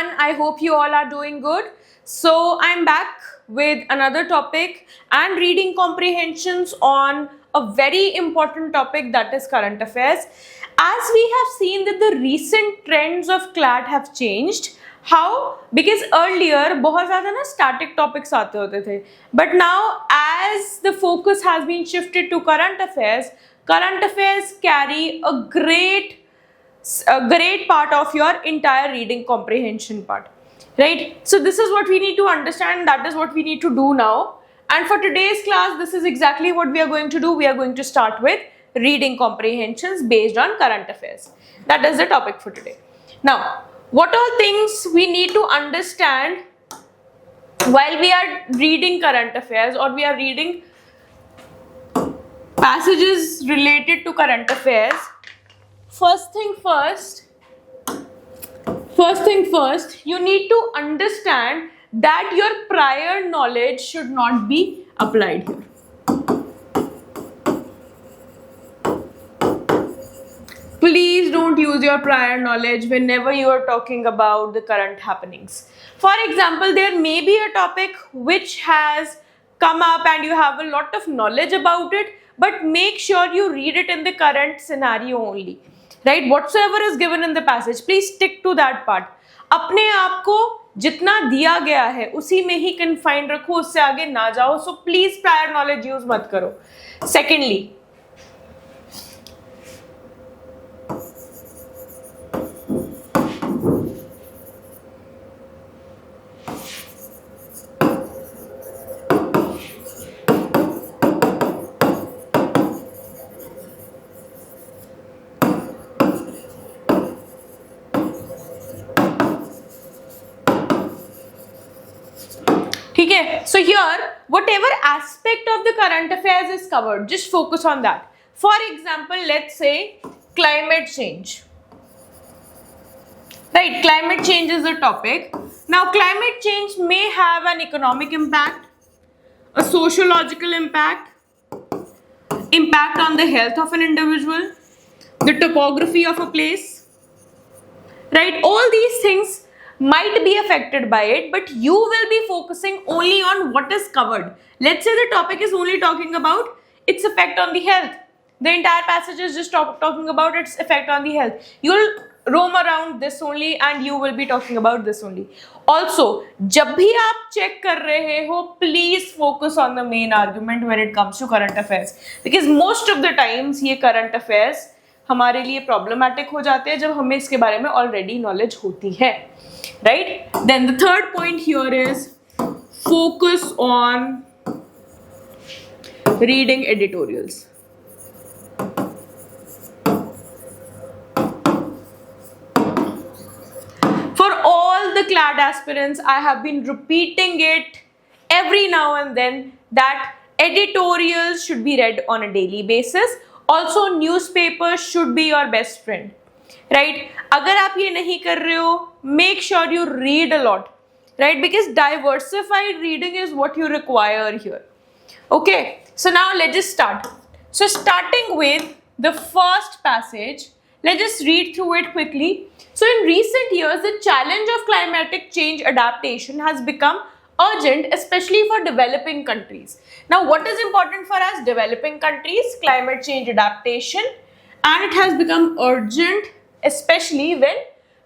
everyone. I hope you all are doing good. So, I'm back with another topic and reading comprehensions on a very important topic, that is current affairs. As we have seen that the recent trends of CLAT have changed. How? Because earlier बहुत ज़्यादा ना static topics आते होते थे. But now as the focus has been shifted to current affairs carry a great part of your entire reading comprehension part, right? So this is what we need to understand, that is what we need to do now. And for today's class, this is exactly what we are going to do. We are going to start with reading comprehensions based on current affairs. That is the topic for today. Now, what all things we need to understand while we are reading current affairs or we are reading passages related to current affairs? First thing first, you need to understand that your prior knowledge should not be applied here. Please don't use your prior knowledge whenever you are talking about the current happenings. For example, there may be a topic which has come up and you have a lot of knowledge about it, but make sure you read it in the current scenario only. Right? Whatsoever is given in the passage, please stick to that part. अपने आप को जितना दिया गया है उसी में ही confined रखो, उससे आगे ना जाओ. So please prior knowledge use मत करो. Secondly, so here whatever aspect of the current affairs is covered, just focus on that. For example, let's say climate change. Right, climate change is the topic. Now climate change may have an economic impact, a sociological impact on the health of an individual, the topography of a place. Right, all these things might be affected by it, but you will be focusing only on what is covered. Let's say the topic is only talking about its effect on the health. The entire passage is just talking about its effect on the health. You'll roam around this only and you will be talking about this only. Also, जब भी आप check कर रहे हो, please focus on the main argument when it comes to current affairs. Because most of the times ये current affairs हमारे लिए problematic हो जाते हैं जब हमें इसके बारे में already knowledge होती है. Right? Then the third point here is focus on reading editorials. For all the CLAT aspirants, I have been repeating it every now and then that editorials should be read on a daily basis. Also, newspapers should be your best friend. Right? अगर आप ये नहीं कर रहे हो, make sure you read a lot. Right? Because diversified reading is what you require here. Okay, so now let's just start. So starting with the first passage, let's just read through it quickly. So in recent years, the challenge of climatic change adaptation has become urgent, especially for developing countries. Now what is important for us? Developing countries, climate change adaptation, and it has become urgent, especially when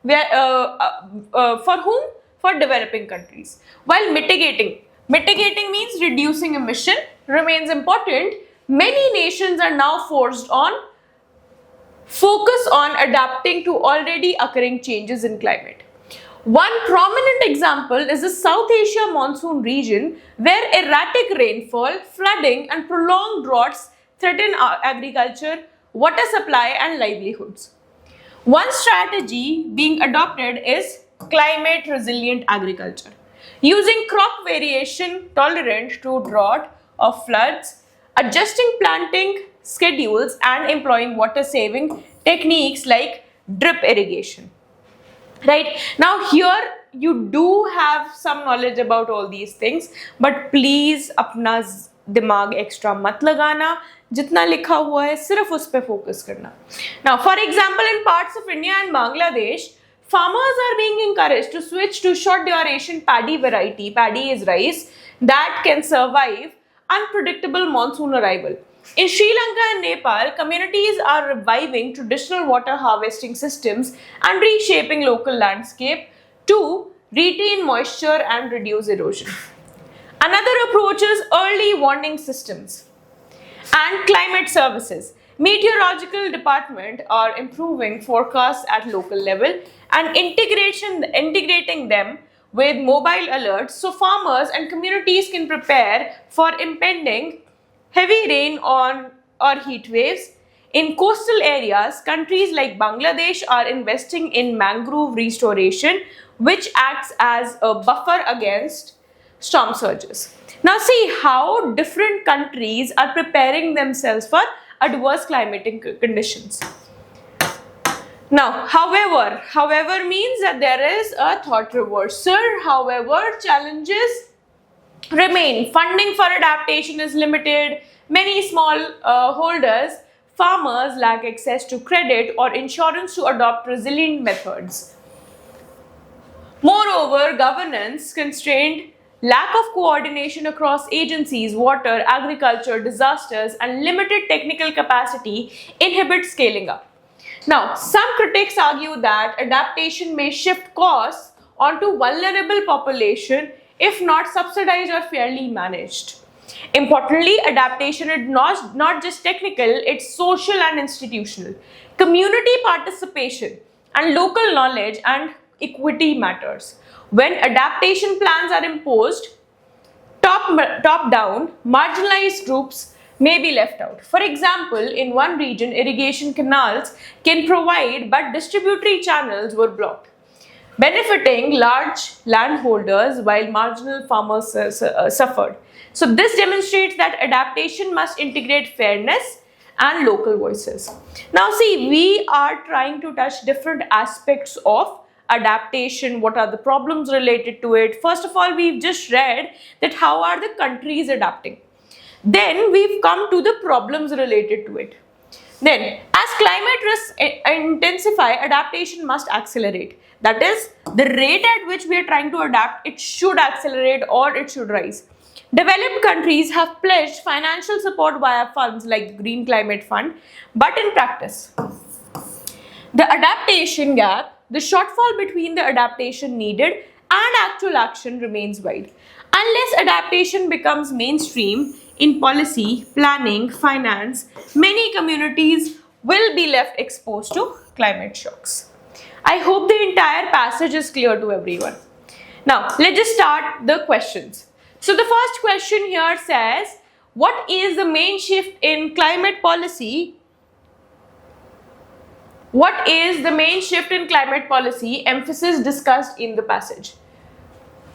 we are, for whom? For developing countries. While mitigating means reducing emission remains important, many nations are now forced on focus on adapting to already occurring changes in climate. One prominent example is the South Asia monsoon region, where erratic rainfall, flooding and prolonged droughts threaten agriculture, water supply and livelihoods. One strategy being adopted is climate resilient agriculture, using crop variation tolerant to drought or floods, adjusting planting schedules and employing water saving techniques like drip irrigation. Right? Now here you do have some knowledge about all these things, but please अपना दिमाग extra मत लगाना, जितना लिखा हुआ है सिर्फ उस पे फोकस करना. Now, for example, in parts of India and Bangladesh, farmers are being encouraged to switch to short duration paddy variety, paddy is rice, that can survive unpredictable monsoon arrival. In Sri Lanka and Nepal, communities are reviving traditional water harvesting systems and reshaping local landscape to retain moisture and reduce erosion. Another approach is early warning systems and climate services. Meteorological department are improving forecasts at local level and integrating them with mobile alerts so farmers and communities can prepare for impending heavy rain on or heat waves. In coastal areas, countries like Bangladesh are investing in mangrove restoration, which acts as a buffer against storm surges. Now see how different countries are preparing themselves for adverse climatic conditions. Now, however means that there is a thought reversal. However, challenges remain. Funding for adaptation is limited. Many small holders, farmers lack access to credit or insurance to adopt resilient methods. Moreover, governance constrained, lack of coordination across agencies, water, agriculture, disasters, and limited technical capacity inhibit scaling up. Now, some critics argue that adaptation may shift costs onto vulnerable population if not subsidized or fairly managed. Importantly, adaptation is not just technical, it's social and institutional. Community participation and local knowledge and equity matters. When adaptation plans are imposed top down, marginalized groups may be left out. For example, in one region, irrigation canals can provide, but distributory channels were blocked, benefiting large landholders while marginal farmers suffered. So this demonstrates that adaptation must integrate fairness and local voices. Now see, we are trying to touch different aspects of adaptation. What are the problems related to it? First of all, we've just read that how are the countries adapting. Then we've come to the problems related to it. Then, as climate risks intensify, adaptation must accelerate. That is, the rate at which we are trying to adapt, it should accelerate or it should rise. Developed countries have pledged financial support via funds like the Green Climate Fund, but in practice, the adaptation gap, the shortfall between the adaptation needed and actual action remains wide. Unless adaptation becomes mainstream in policy, planning, finance, many communities will be left exposed to climate shocks. I hope the entire passage is clear to everyone. Now, let's just start the questions. So the first question here says, what is the main shift in climate policy? What is the main shift in climate policy emphasis discussed in the passage?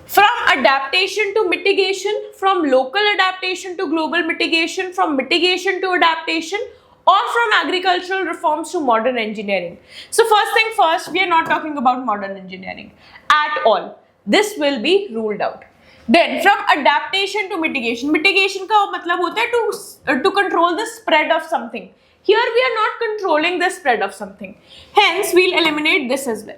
From adaptation to mitigation, from local adaptation to global mitigation, from mitigation to adaptation, or from agricultural reforms to modern engineering. So first thing first, we are not talking about modern engineering at all. This will be ruled out. Then from adaptation to mitigation, mitigation का मतलब होता है to control the spread of something. Here we are not controlling the spread of something. Hence, we'll eliminate this as well.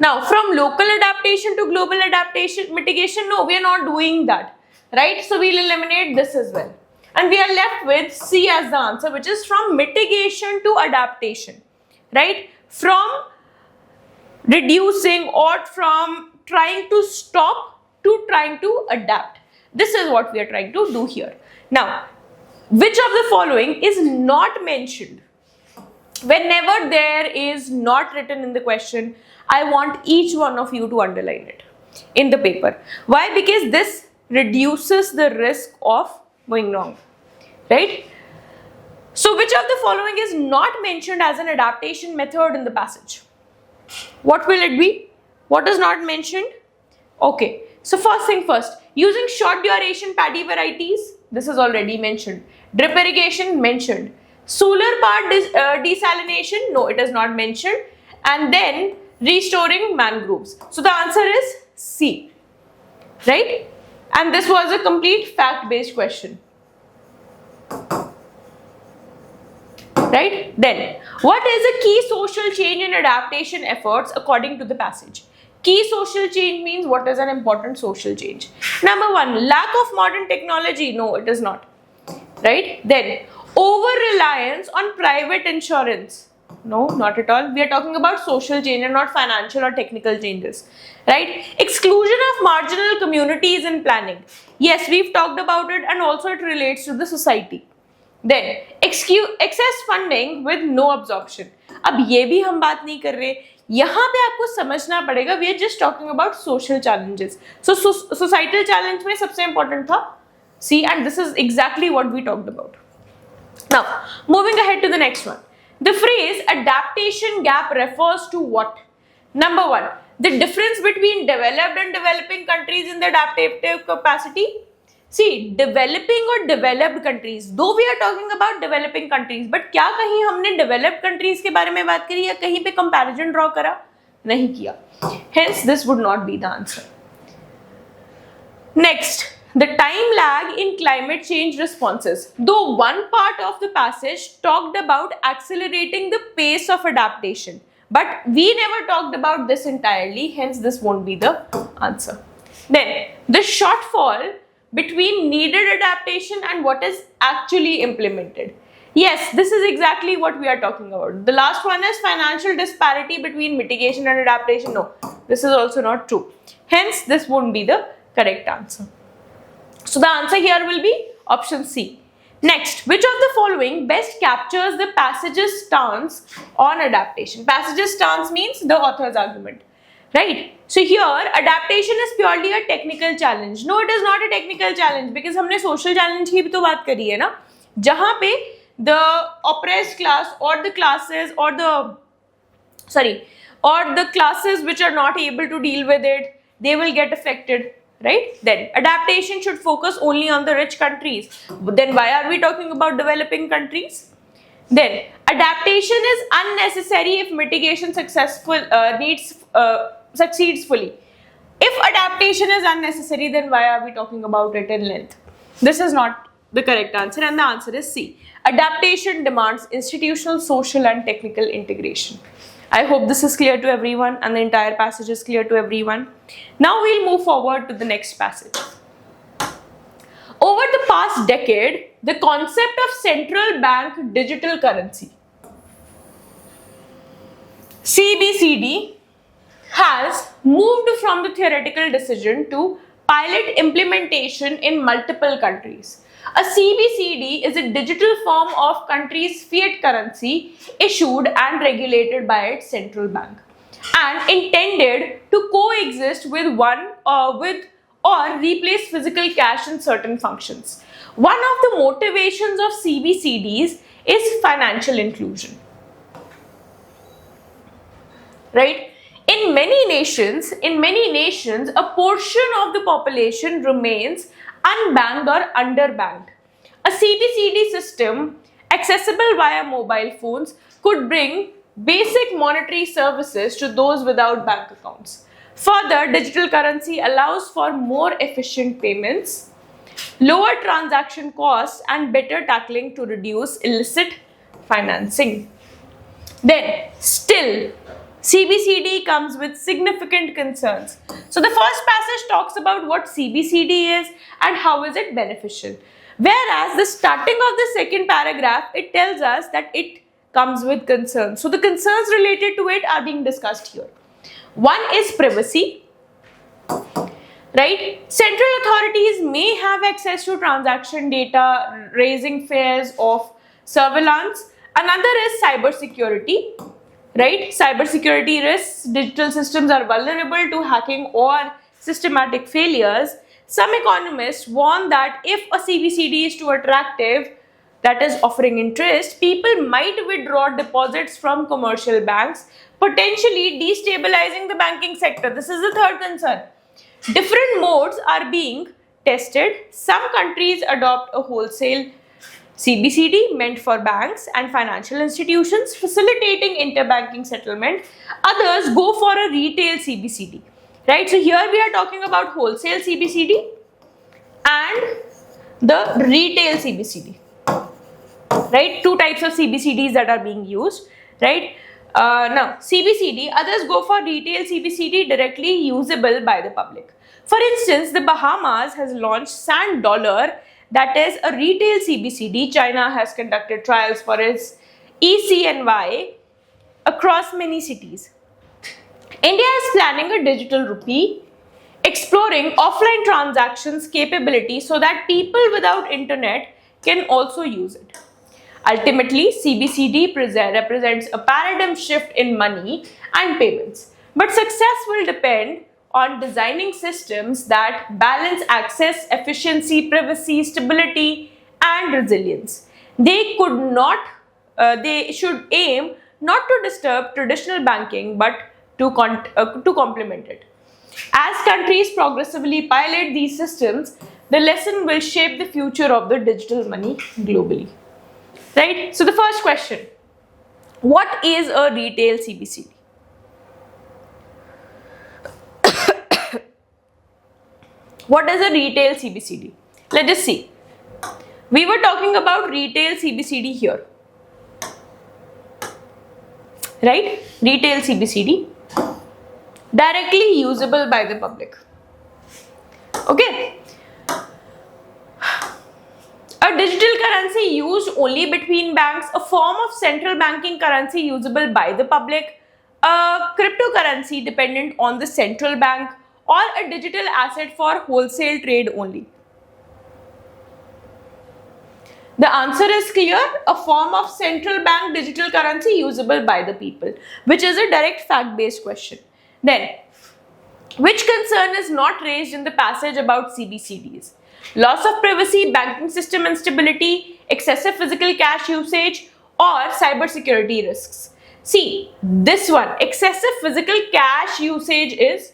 Now, from local adaptation to global adaptation, mitigation, no, we are not doing that, right? So, we'll eliminate this as well. And we are left with C as the answer, which is from mitigation to adaptation, right? From reducing or from trying to stop to trying to adapt. This is what we are trying to do here. Now, which of the following is not mentioned? Whenever there is not written in the question, I want each one of you to underline it in the paper. Why? Because this reduces the risk of going wrong, right? So which of the following is not mentioned as an adaptation method in the passage? What will it be? What is not mentioned? Okay, so first thing first, using short duration paddy varieties, this is already mentioned. Drip irrigation mentioned. Solar powered desalination, no, it is not mentioned. And then restoring mangroves. So the answer is C, right? And this was a complete fact-based question. right? Then, what is a key social change in adaptation efforts according to the passage? Key social change means what is an important social change? Number one, lack of modern technology. No, it is not. Right? Then, over-reliance on private insurance. No, not at all. We are talking about social change and not financial or technical changes. Right? Exclusion of marginal communities in planning. Yes, we've talked about it, and also it relates to the society. Then, excess funding with no absorption. अब ये भी हम बात नहीं कर रहे, यहाँ पे आपको समझना पड़ेगा. We are just talking about social challenges. So societal challenge में सबसे important था C, and this is exactly what we talked about. Now, moving ahead to the next one. The phrase adaptation gap refers to what? Number one, the difference between developed and developing countries in the adaptive capacity. See, developing or developed countries, though we are talking about developing countries, but क्या कहीं हमने developed countries के बारे में बात करी या कहीं पे comparison draw करा? नहीं किया. Hence, this would not be the answer. Next, the time lag in climate change responses. Though one part of the passage talked about accelerating the pace of adaptation, but we never talked about this entirely, hence this won't be the answer. Then, the shortfall between needed adaptation and what is actually implemented. Yes, this is exactly what we are talking about. The last one is financial disparity between mitigation and adaptation. No, this is also not true. Hence, this won't be the correct answer. So the answer here will be option C. Next, which of the following best captures the passage's stance on adaptation? Passage's stance means the author's argument. Right? So here, adaptation is purely a technical challenge. No, it is not a technical challenge because हमने social challenge की भी तो बात करी है ना, जहाँ पे the oppressed class or the classes or the classes which are not able to deal with it, they will get affected. Right? Then adaptation should focus only on the rich countries. But then why are we talking about developing countries? Then adaptation is unnecessary if mitigation succeeds fully. If adaptation is unnecessary, then why are we talking about it in length? This is not the correct answer, and the answer is C. Adaptation demands institutional, social and technical integration. I hope this is clear to everyone and the entire passage is clear to everyone. Now we'll move forward to the next passage. Over the past decade, the concept of central bank digital currency, CBCD, has moved from the theoretical decision to pilot implementation in multiple countries. A CBCD is a digital form of country's fiat currency issued and regulated by its central bank and intended to coexist with or replace physical cash in certain functions. One of the motivations of CBCDs is financial inclusion. Right? In many nations, a portion of the population remains unbanked or underbanked. A CBCD system accessible via mobile phones could bring basic monetary services to those without bank accounts. Further, digital currency allows for more efficient payments, lower transaction costs, and better tackling to reduce illicit financing. Then, still, CBCD comes with significant concerns. So the first passage talks about what CBCD is and how is it beneficial. Whereas the starting of the second paragraph, it tells us that it comes with concerns. So the concerns related to it are being discussed here. One is privacy, right? Central authorities may have access to transaction data, raising fears of surveillance. Another is cybersecurity. Right? Cybersecurity risks, digital systems are vulnerable to hacking or systematic failures. Some economists warn that if a CBCD is too attractive, that is offering interest, people might withdraw deposits from commercial banks, potentially destabilizing the banking sector. This is the third concern. Different modes are being tested. Some countries adopt a wholesale CBCD meant for banks and financial institutions, facilitating interbanking settlement. Others go for a retail CBCD, right? So here we are talking about wholesale CBCD and the retail CBCD. right? Two types of CBCDs that are being used, right? Now, CBCD, others go for retail CBCD directly usable by the public. For instance, the Bahamas has launched Sand Dollar, that is a retail CBCD. China has conducted trials for its ECNY across many cities. India is planning a digital rupee, exploring offline transactions capability so that people without internet can also use it. Ultimately, CBCD represents a paradigm shift in money and payments. But success will depend on designing systems that balance access, efficiency, privacy, stability, and resilience. They should aim not to disturb traditional banking but to complement it. As countries progressively pilot these systems, the lesson will shape the future of the digital money globally. Right? So the first question, what is a retail CBCD? What is a retail CBCD? Let us see. We were talking about retail CBCD here. Right? Retail CBCD. Directly usable by the public. Okay. A digital currency used only between banks, a form of central banking currency usable by the public, a cryptocurrency dependent on the central bank, or a digital asset for wholesale trade only. The answer is clear, a form of central bank digital currency usable by the people, which is a direct fact-based question. Then, which concern is not raised in the passage about CBCDs? Loss of privacy, banking system instability, excessive physical cash usage, or cybersecurity risks. See, this one, excessive physical cash usage is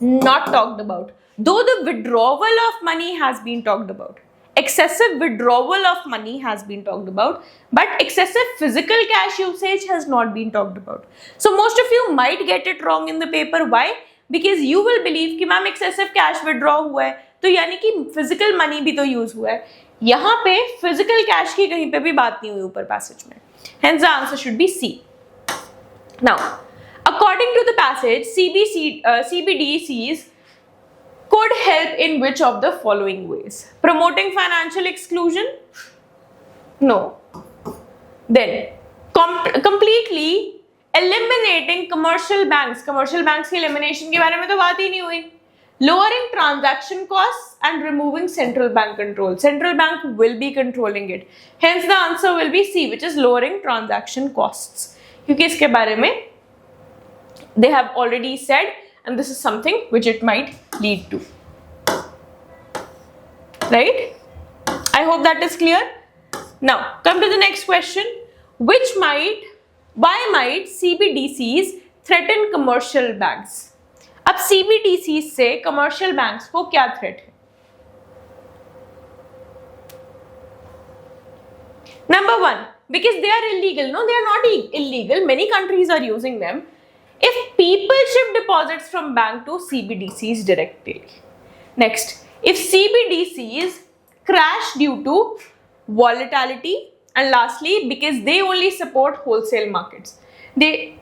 not talked about, though the withdrawal of money has been talked about. Excessive withdrawal of money has been talked about, but excessive physical cash usage has not been talked about. So most of you might get it wrong in the paper. Why? Because you will believe कि ma'am excessive cash withdraw हुआ है तो यानी कि physical money भी तो use हुआ है. यहाँ पे physical cash की कहीं पे भी बात नहीं हुई ऊपर passage में. Hence the answer should be C. Now, according to the passage, CBDCs could help in which of the following ways? Promoting financial exclusion? No. Then, completely eliminating commercial banks. Commercial banks की elimination के बारे में तो बात ही नहीं हुई. Lowering transaction costs and removing central bank control. Central bank will be controlling it. Hence the answer will be C, which is lowering transaction costs. क्योंकि इसके बारे में they have already said, and this is something which it might lead to. Right? I hope that is clear. Now, come to the next question. Why might CBDCs threaten commercial banks? अब CBDCs से commercial banks को क्या threat है? Number one, because they are illegal. No, they are not illegal. Many countries are using them. If people shift deposits from bank to CBDCs directly. Next, if CBDCs crash due to volatility, and lastly, because they only support wholesale markets. They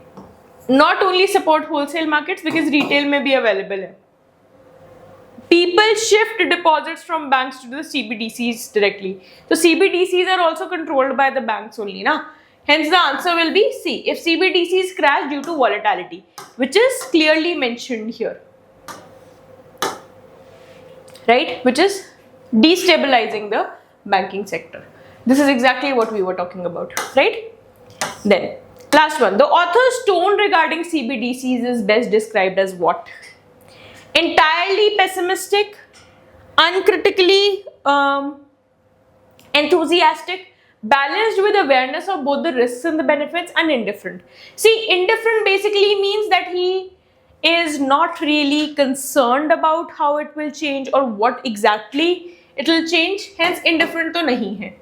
not only support wholesale markets because retail may be available hai. People shift deposits from banks to the CBDCs directly. So CBDCs are also controlled by the banks only, na? Hence the answer will be C, if CBDCs crash due to volatility, which is clearly mentioned here. Right? Which is destabilizing the banking sector. This is exactly what we were talking about, right? Then, last one. The author's tone regarding CBDCs is best described as what? Entirely pessimistic, uncritically enthusiastic, balanced with awareness of both the risks and the benefits, and indifferent. See, indifferent basically means that he is not really concerned about how it will change or what exactly it will change. Hence, indifferent तो नहीं है.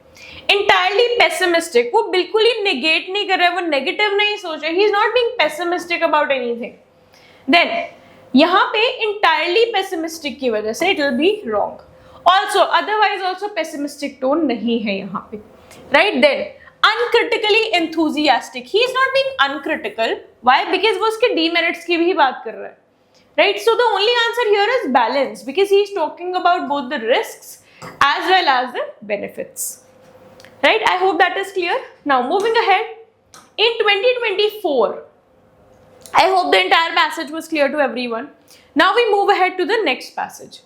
Entirely pessimistic, वो बिल्कुल ही negate नहीं कर रहा है, वो negative नहीं सोच रहा है. He is not being pessimistic about anything. Then, यहाँ पे entirely pessimistic की वजह से it will be wrong. Also, otherwise also pessimistic tone नहीं है यहाँ पे. Right? Then, uncritically enthusiastic. He is not being uncritical. Why? Because वो उसके demerits की भी बात कर रहा है, right? So the only answer here is balance, because he is talking about both the risks as well as the benefits, right? I hope that is clear. Now moving ahead, in 2024, I hope the entire passage was clear to everyone. Now we move ahead to the next passage.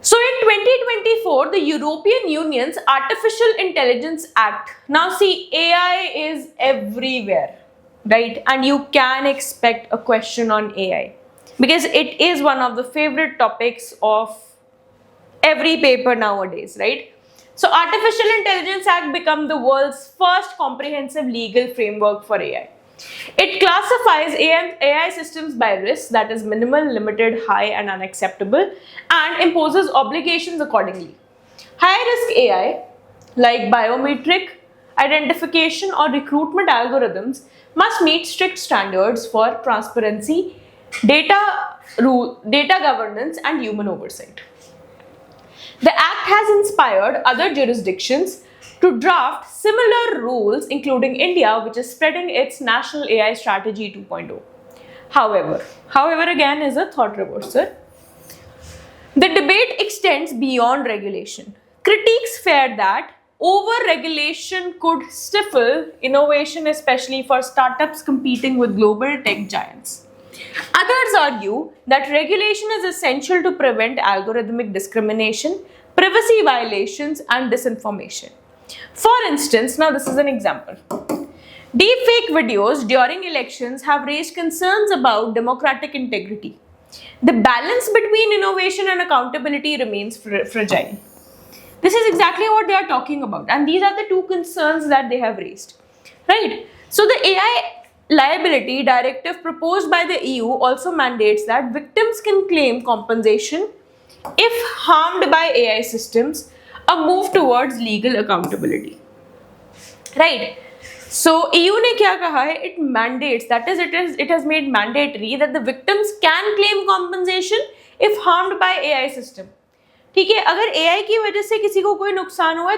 So in 2024, the European Union's Artificial Intelligence Act. Now see, AI is everywhere, right? And you can expect a question on AI because it is one of the favorite topics of every paper nowadays, right? So Artificial Intelligence Act became the world's first comprehensive legal framework for AI. It classifies AI systems by risks, that is minimal, limited, high and unacceptable, and imposes obligations accordingly. High risk AI like biometric identification or recruitment algorithms must meet strict standards for transparency, data governance and human oversight. The act has inspired other jurisdictions to draft similar rules, including India, which is spreading its National AI Strategy 2.0. However again is a thought reverser. The debate extends beyond regulation. Critics fear that over-regulation could stifle innovation, especially for startups competing with global tech giants. Others argue that regulation is essential to prevent algorithmic discrimination, privacy violations, and disinformation. For instance, now this is an example. Deepfake videos during elections have raised concerns about democratic integrity. The balance between innovation and accountability remains fragile. This is exactly what they are talking about, and these are the two concerns that they have raised, right? So the AI liability directive proposed by the EU also mandates that victims can claim compensation if harmed by AI systems, a move towards legal accountability, right? So EU ने क्या कहा है? It mandates, that is, it has made mandatory that the victims can claim compensation if harmed by AI system. ठीक है, अगर AI की वजह से किसी को कोई नुकसान हुआ,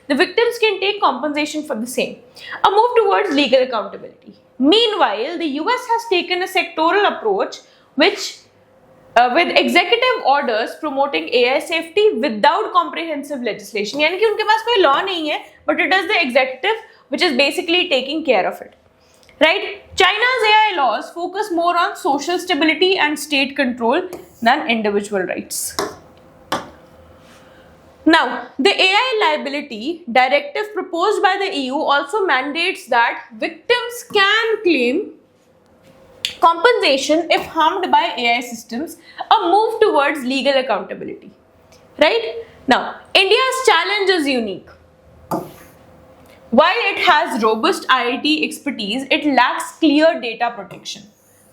the victims can take compensation for the same. A move towards legal accountability. Meanwhile, the US has taken a sectoral approach which with executive orders promoting AI safety without comprehensive legislation. यानी कि उनके पास कोई law नहीं है, but it is the executive which is basically taking care of it, right? China's AI laws focus more on social stability and state control than individual rights. Now, the AI liability directive proposed by the EU also mandates that victims can claim compensation if harmed by AI systems, a move towards legal accountability, right? Now, India's challenge is unique. While it has robust IIT expertise, it lacks clear data protection.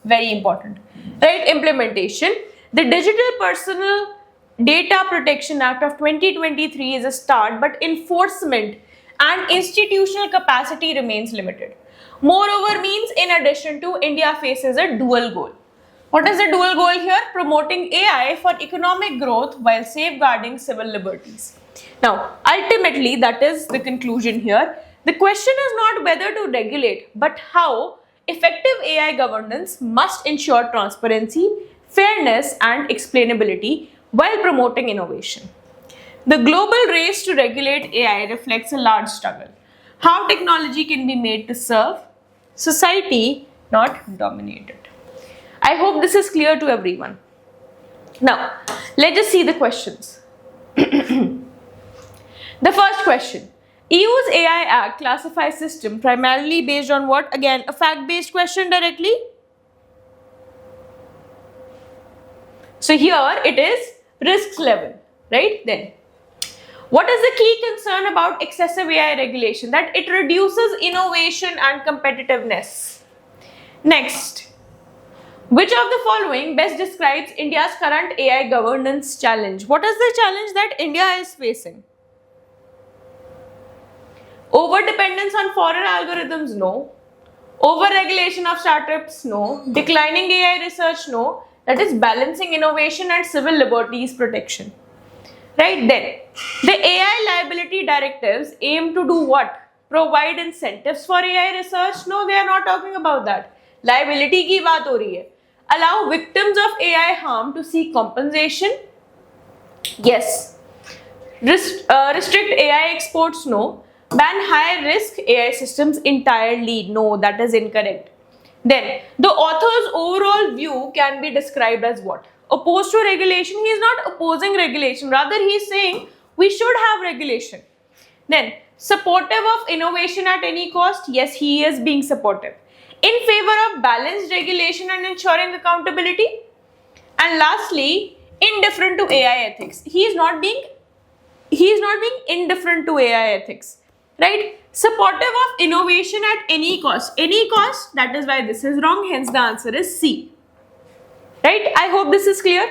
Very important, right? Implementation. The Digital Personal Data Protection Act of 2023 is a start, but enforcement and institutional capacity remains limited. Moreover means, in addition to, India faces a dual goal. What is the dual goal here? Promoting AI for economic growth while safeguarding civil liberties. Now, ultimately, that is the conclusion here. The question is not whether to regulate, but how effective AI governance must ensure transparency, fairness, and explainability while promoting innovation. The global race to regulate AI reflects a large struggle. How technology can be made to serve society, not dominate it. I hope this is clear to everyone. Now, let's just see the questions. The first question. EU's AI Act classifies system primarily based on what? Again, a fact-based question directly. So here it is risks level, right? Then, what is the key concern about excessive AI regulation? That it reduces innovation and competitiveness. Next, which of the following best describes India's current AI governance challenge? What is the challenge that India is facing? Over-dependence on foreign algorithms? No. Over-regulation of startups? No. Declining AI research? No. That is balancing innovation and civil liberties protection. right? Then the AI liability directives aim to do what? Provide incentives for AI research? No, they are not talking about that. Liability की बात हो रही है. Allow victims of AI harm to seek compensation? Yes. Restrict AI exports? No. Ban high risk AI systems entirely? No, that is incorrect. Then the author's overall view can be described as what? Opposed to regulation? He is not opposing regulation, rather he is saying we should have regulation. Then supportive of innovation at any cost? Yes, he is being supportive. In favor of balanced regulation and ensuring accountability? And lastly, indifferent to AI ethics. He is not being indifferent to AI ethics, right? Supportive of innovation at any cost. Any cost, that is why this is wrong, hence the answer is C. Right? I hope this is clear.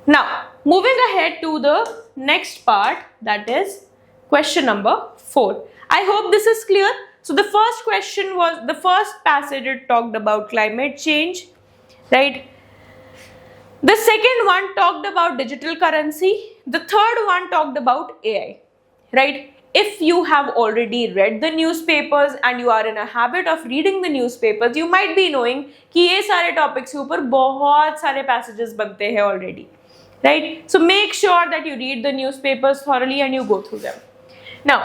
Now, moving ahead to the next part, that is question number 4. I hope this is clear. So the first question was, the first passage it talked about climate change, right? The second one talked about digital currency. The third one talked about AI, right? If you have already read the newspapers and you are in a habit of reading the newspapers, you might be knowing कि ये सारे topics के ऊपर बहुत सारे passages बनते हैं already, right? So make sure that you read the newspapers thoroughly and you go through them. Now,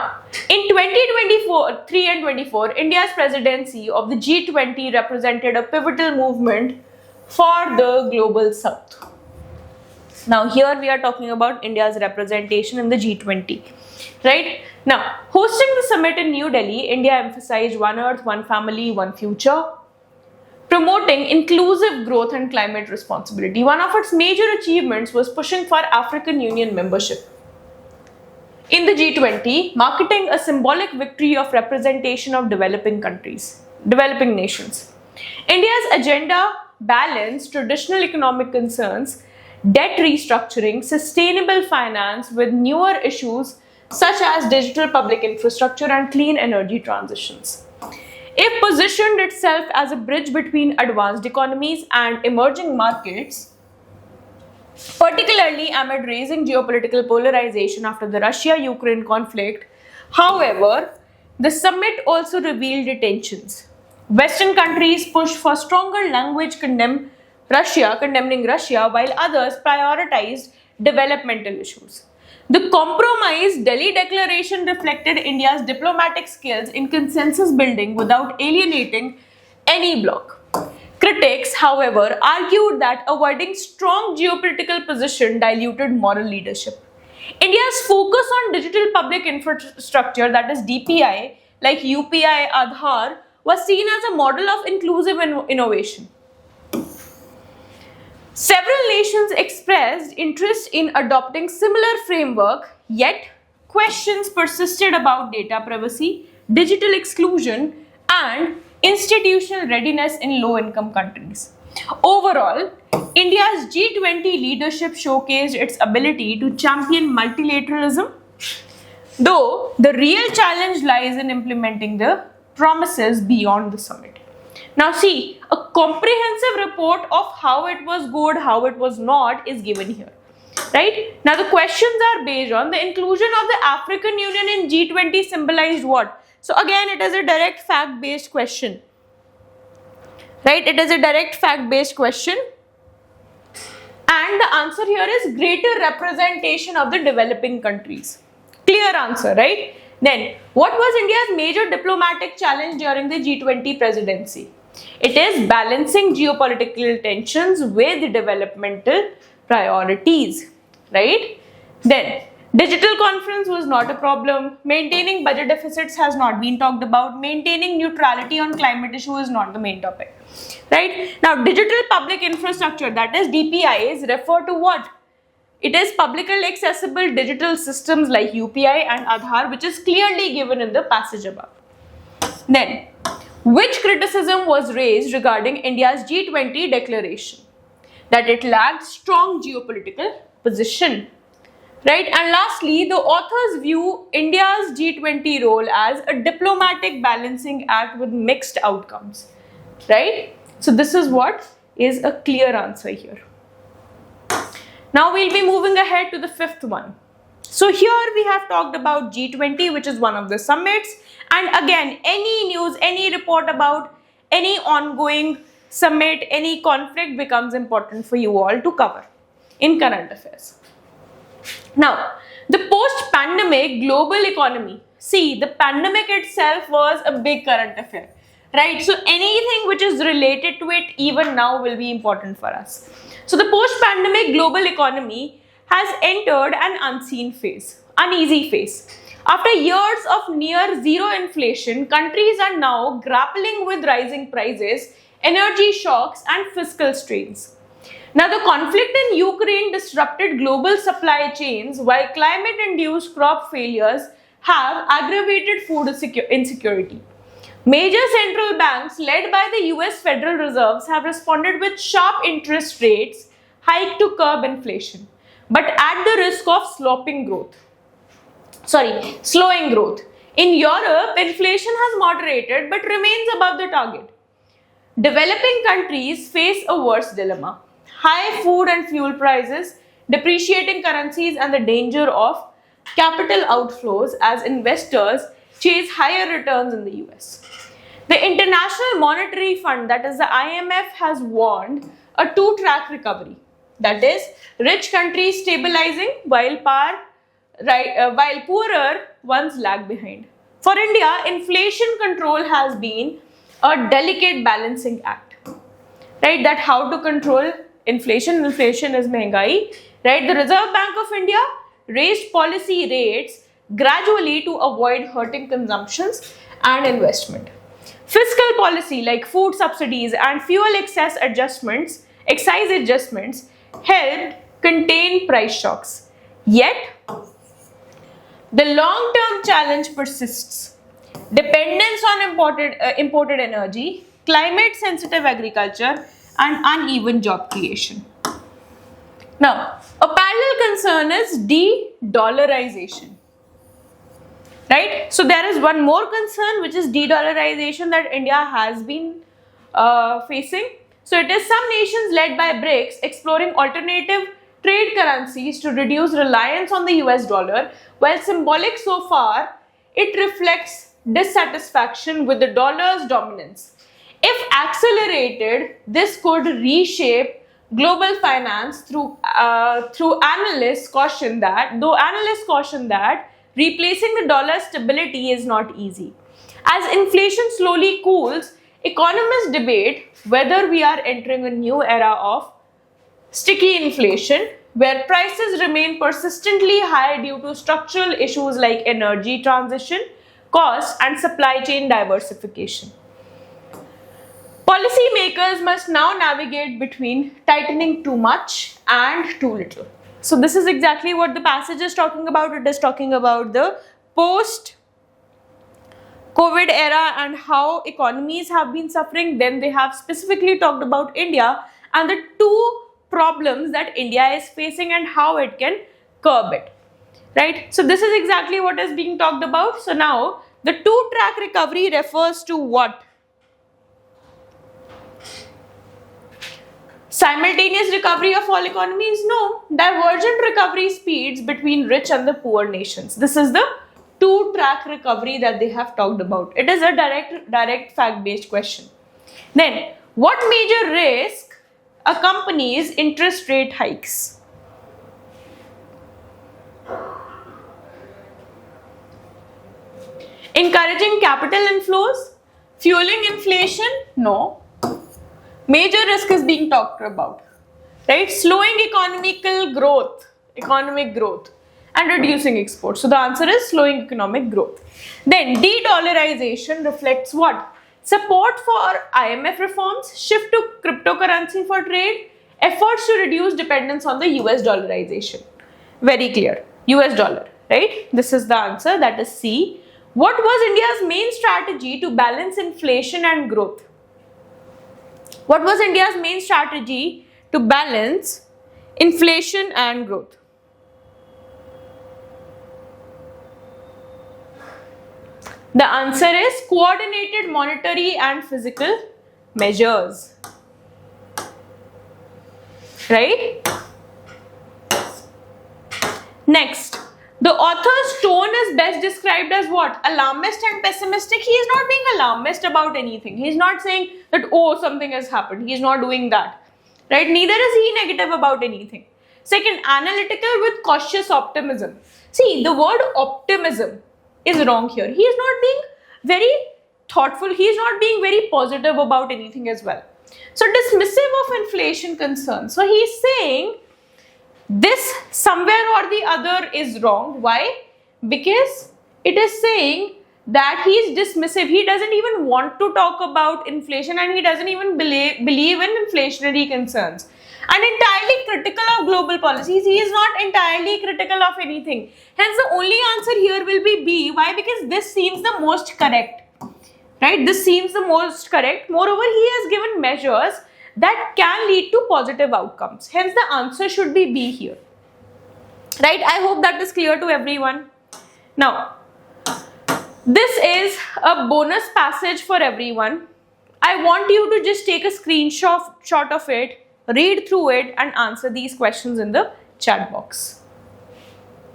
in 2023 and 24, India's presidency of the G20 represented a pivotal movement for the global south. Now here we are talking about India's representation in the G20, right? Now, hosting the summit in New Delhi, India emphasized One Earth, One Family, One Future, promoting inclusive growth and climate responsibility. One of its major achievements was pushing for African Union membership in the G20, marketing a symbolic victory of representation of developing nations. India's agenda balanced traditional economic concerns, debt restructuring, sustainable finance with newer issues such as digital public infrastructure and clean energy transitions. It positioned itself as a bridge between advanced economies and emerging markets, particularly amid rising geopolitical polarization after the Russia-Ukraine conflict. However, the summit also revealed tensions. Western countries pushed for stronger language condemning Russia, while others prioritized developmental issues. The compromise Delhi Declaration reflected India's diplomatic skills in consensus building without alienating any bloc. Critics, however, argued that avoiding strong geopolitical position diluted moral leadership. India's focus on digital public infrastructure, that is DPI, like UPI, Aadhaar, was seen as a model of inclusive innovation. Several nations expressed interest in adopting similar framework, yet questions persisted about data privacy, digital exclusion, and institutional readiness in low-income countries. Overall, India's G20 leadership showcased its ability to champion multilateralism, though the real challenge lies in implementing the promises beyond the summit. Now see, a comprehensive report of how it was good, how it was not is given here, right? Now the questions are based on the inclusion of the African Union in G20 symbolized what? So again, it is a direct fact-based question, right? It is a direct fact-based question. And the answer here is greater representation of the developing countries. Clear answer, right? Then, what was India's major diplomatic challenge during the G20 presidency? It is balancing geopolitical tensions with developmental priorities, right? Then, digital conference was not a problem. Maintaining budget deficits has not been talked about. Maintaining neutrality on climate issue is not the main topic, right? Now, digital public infrastructure, that is DPIs, refer to what? It is publicly accessible digital systems like UPI and Aadhaar, which is clearly given in the passage above. Then, which criticism was raised regarding India's G20 declaration? That it lacked strong geopolitical position, right? And lastly, the authors view India's G20 role as a diplomatic balancing act with mixed outcomes, right? So this is what is a clear answer here. Now we'll be moving ahead to the fifth one. So here we have talked about G20, which is one of the summits. And again, any news, any report about any ongoing summit, any conflict becomes important for you all to cover in current affairs. Now, the post-pandemic global economy. See, the pandemic itself was a big current affair, right? So anything which is related to it even now will be important for us. So the post-pandemic global economy has entered an uneasy phase. After years of near zero inflation, countries are now grappling with rising prices, energy shocks, and fiscal strains. Now, the conflict in Ukraine disrupted global supply chains, while climate-induced crop failures have aggravated food insecurity. Major central banks, led by the US Federal Reserves, have responded with sharp interest rates hike to curb inflation, but at the risk of slowing growth. In Europe, inflation has moderated but remains above the target. Developing countries face a worse dilemma: high food and fuel prices, depreciating currencies, and the danger of capital outflows as investors chase higher returns in the US. The International Monetary Fund, that is the IMF, has warned a two-track recovery. That is, rich countries stabilizing while poorer ones lag behind. For India, inflation control has been a delicate balancing act. Right? That how to control inflation. Inflation is mehengai. Right? The Reserve Bank of India raised policy rates gradually to avoid hurting consumptions and investment. Fiscal policy like food subsidies and fuel excise adjustments helped contain price shocks. Yet, the long-term challenge persists. Dependence on imported energy, climate-sensitive agriculture, and uneven job creation. Now, a parallel concern is de-dollarization. Right? So there is one more concern, which is de-dollarization, that India has been facing. So it is some nations led by BRICS exploring alternative trade currencies to reduce reliance on the US dollar. While symbolic so far, it reflects dissatisfaction with the dollar's dominance. If accelerated, this could reshape global finance through analysts caution that replacing the dollar's stability is not easy. As inflation slowly cools, economists debate whether we are entering a new era of sticky inflation, where prices remain persistently high due to structural issues like energy transition, cost, and supply chain diversification. Policymakers must now navigate between tightening too much and too little. So this is exactly what the passage is talking about. It is talking about the post-COVID era and how economies have been suffering. Then they have specifically talked about India and the two problems that India is facing and how it can curb it. Right? So this is exactly what is being talked about. So now the two-track recovery refers to what? Simultaneous recovery of all economies? No. Divergent recovery speeds between rich and the poor nations. This is the two-track recovery that they have talked about. It is a direct fact-based question. Then, what major risk accompanies interest rate hikes? Encouraging capital inflows? Fueling inflation? No. Major risk is being talked about, right? Slowing economic growth and reducing exports. So the answer is slowing economic growth. Then de-dollarization reflects what? Support for IMF reforms, shift to cryptocurrency for trade, efforts to reduce dependence on the US dollarization. Very clear. US dollar, right? This is the answer, that is C. What was India's main strategy to balance inflation and growth? What was India's main strategy to balance inflation and growth? The answer is coordinated monetary and physical measures. Right? Next, the author's tone is best described as what? Alarmist and pessimistic. He is not being alarmist about anything. He is not saying that, oh, something has happened. He is not doing that. Right? Neither is he negative about anything. Second, analytical with cautious optimism. See, the word optimism is wrong here. He is not being very thoughtful. He is not being very positive about anything as well. So, dismissive of inflation concerns. So, he is saying this somewhere or the other is wrong. Why? Because it is saying that he is dismissive. He doesn't even want to talk about inflation, and he doesn't even believe in inflationary concerns. And entirely critical of global policies. He is not entirely critical of anything. Hence, the only answer here will be B. Why? Because this seems the most correct. Right? This seems the most correct. Moreover, he has given measures that can lead to positive outcomes. Hence, the answer should be B here. Right? I hope that is clear to everyone. Now, this is a bonus passage for everyone. I want you to just take a screenshot of it, read through it, and answer these questions in the chat box.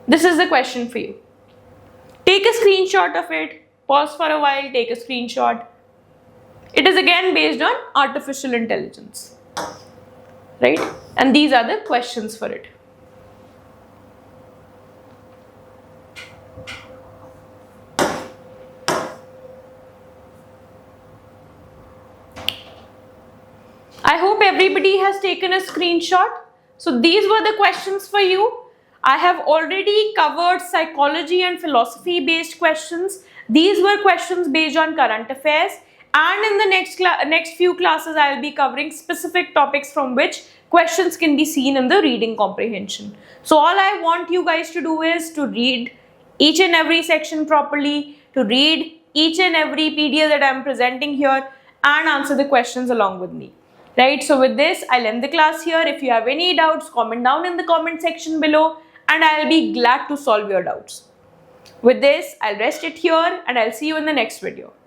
This is the question for you. Take a screenshot of it, pause for a while, take a screenshot. It is again based on artificial intelligence, right? And these are the questions for it. I hope everybody has taken a screenshot. So these were the questions for you. I have already covered psychology and philosophy based questions. These were questions based on current affairs. And in the next few classes, I will be covering specific topics from which questions can be seen in the reading comprehension. So all I want you guys to do is to read each and every section properly, to read each and every PDF that I am presenting here, and answer the questions along with me. Right? So with this, I'll end the class here. If you have any doubts, comment down in the comment section below, and I'll be glad to solve your doubts. With this, I'll rest it here, and I'll see you in the next video.